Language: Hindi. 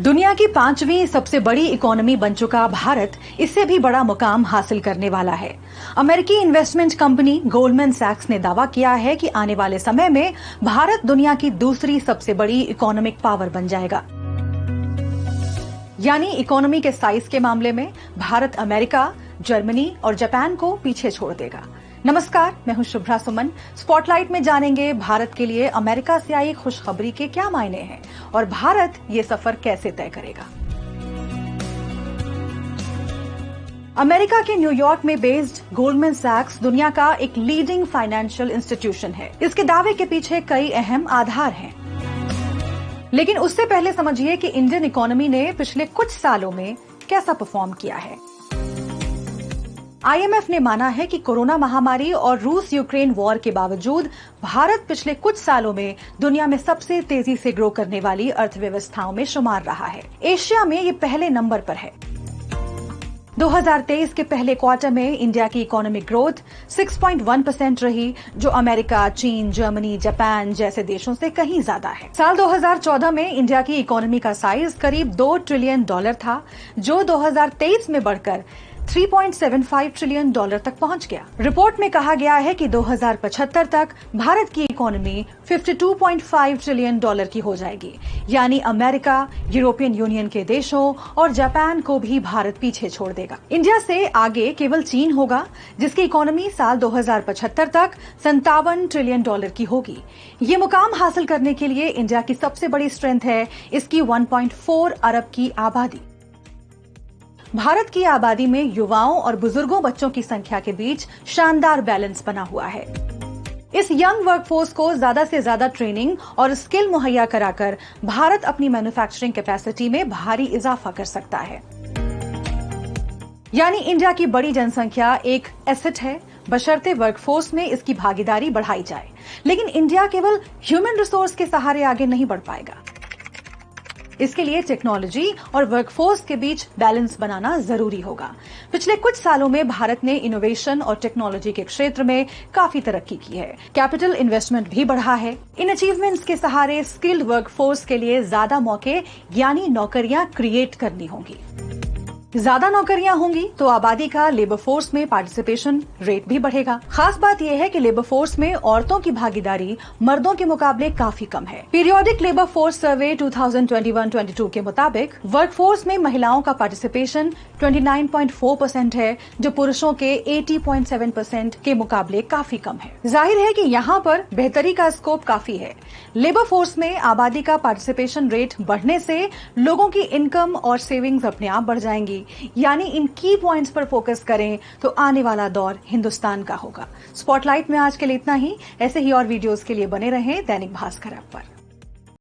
दुनिया की 5वीं सबसे बड़ी इकोनॉमी बन चुका भारत इससे भी बड़ा मुकाम हासिल करने वाला है। अमेरिकी इन्वेस्टमेंट कंपनी गोल्डमैन सैक्स ने दावा किया है कि आने वाले समय में भारत दुनिया की दूसरी सबसे बड़ी इकोनॉमिक पावर बन जाएगा। यानी इकोनॉमी के साइज के मामले में भारत अमेरिका, जर्मनी और जापान को पीछे छोड़ देगा। नमस्कार, मैं हूं शुभ्रा सुमन। स्पॉटलाइट में जानेंगे भारत के लिए अमेरिका से आई खुशखबरी के क्या मायने हैं और भारत ये सफर कैसे तय करेगा। अमेरिका के न्यूयॉर्क में बेस्ड गोल्डमैन सैक्स दुनिया का एक लीडिंग फाइनेंशियल इंस्टीट्यूशन है। इसके दावे के पीछे कई अहम आधार हैं, लेकिन उससे पहले समझिए कि इंडियन इकोनॉमी ने पिछले कुछ सालों में कैसा परफॉर्म किया है। आईएमएफ ने माना है कि कोरोना महामारी और रूस यूक्रेन वॉर के बावजूद भारत पिछले कुछ सालों में दुनिया में सबसे तेजी से ग्रो करने वाली अर्थव्यवस्थाओं में शुमार रहा है। एशिया में ये पहले नंबर पर है। 2023 के पहले क्वार्टर में इंडिया की इकोनॉमिक ग्रोथ 6.1% रही, जो अमेरिका, चीन, जर्मनी, जापान जैसे देशों से कहीं ज्यादा है। साल 2014 में इंडिया की इकोनॉमी का साइज करीब $2 ट्रिलियन था, जो 2023 में बढ़कर $3.75 ट्रिलियन तक पहुंच गया। रिपोर्ट में कहा गया है कि 2075 तक भारत की इकोनॉमी $52.5 ट्रिलियन की हो जाएगी। यानी अमेरिका, यूरोपियन यूनियन के देशों और जापान को भी भारत पीछे छोड़ देगा। इंडिया से आगे केवल चीन होगा, जिसकी इकोनॉमी साल 2075 तक $57 ट्रिलियन की होगी। ये मुकाम हासिल करने के लिए इंडिया की सबसे बड़ी स्ट्रेंथ है इसकी 1.4 अरब की आबादी। भारत की आबादी में युवाओं और बुजुर्गों बच्चों की संख्या के बीच शानदार बैलेंस बना हुआ है। इस यंग वर्कफोर्स को ज्यादा से ज्यादा ट्रेनिंग और स्किल मुहैया कराकर भारत अपनी मैन्युफैक्चरिंग कैपेसिटी में भारी इजाफा कर सकता है। यानी इंडिया की बड़ी जनसंख्या एक एसेट है, बशर्ते वर्कफोर्स में इसकी भागीदारी बढ़ाई जाए। लेकिन इंडिया केवल ह्यूमन रिसोर्स के सहारे आगे नहीं बढ़ पाएगा। इसके लिए टेक्नोलॉजी और वर्कफोर्स के बीच बैलेंस बनाना जरूरी होगा। पिछले कुछ सालों में भारत ने इनोवेशन और टेक्नोलॉजी के क्षेत्र में काफी तरक्की की है। कैपिटल इन्वेस्टमेंट भी बढ़ा है। इन अचीवमेंट्स के सहारे स्किल्ड वर्कफोर्स के लिए ज्यादा मौके यानी नौकरियां क्रिएट करनी होंगी। ज्यादा नौकरियां होंगी तो आबादी का लेबर फोर्स में पार्टिसिपेशन रेट भी बढ़ेगा। खास बात यह है कि लेबर फोर्स में औरतों की भागीदारी मर्दों के मुकाबले काफी कम है। पीरियोडिक लेबर फोर्स सर्वे 2021-22 के मुताबिक वर्कफोर्स में महिलाओं का पार्टिसिपेशन 29.4% है, जो पुरुषों के 80.7% के मुकाबले काफी कम है। जाहिर है कि यहाँ पर बेहतरी का स्कोप काफी है। लेबर फोर्स में आबादी का पार्टिसिपेशन रेट बढ़ने से लोगों की इनकम और सेविंग्स अपने आप बढ़ जाएंगी। यानी इन की पॉइंट्स पर फोकस करें तो आने वाला दौर हिंदुस्तान का होगा। स्पॉटलाइट में आज के लिए इतना ही। ऐसे ही और वीडियोस के लिए बने रहें दैनिक भास्कर ऐप पर।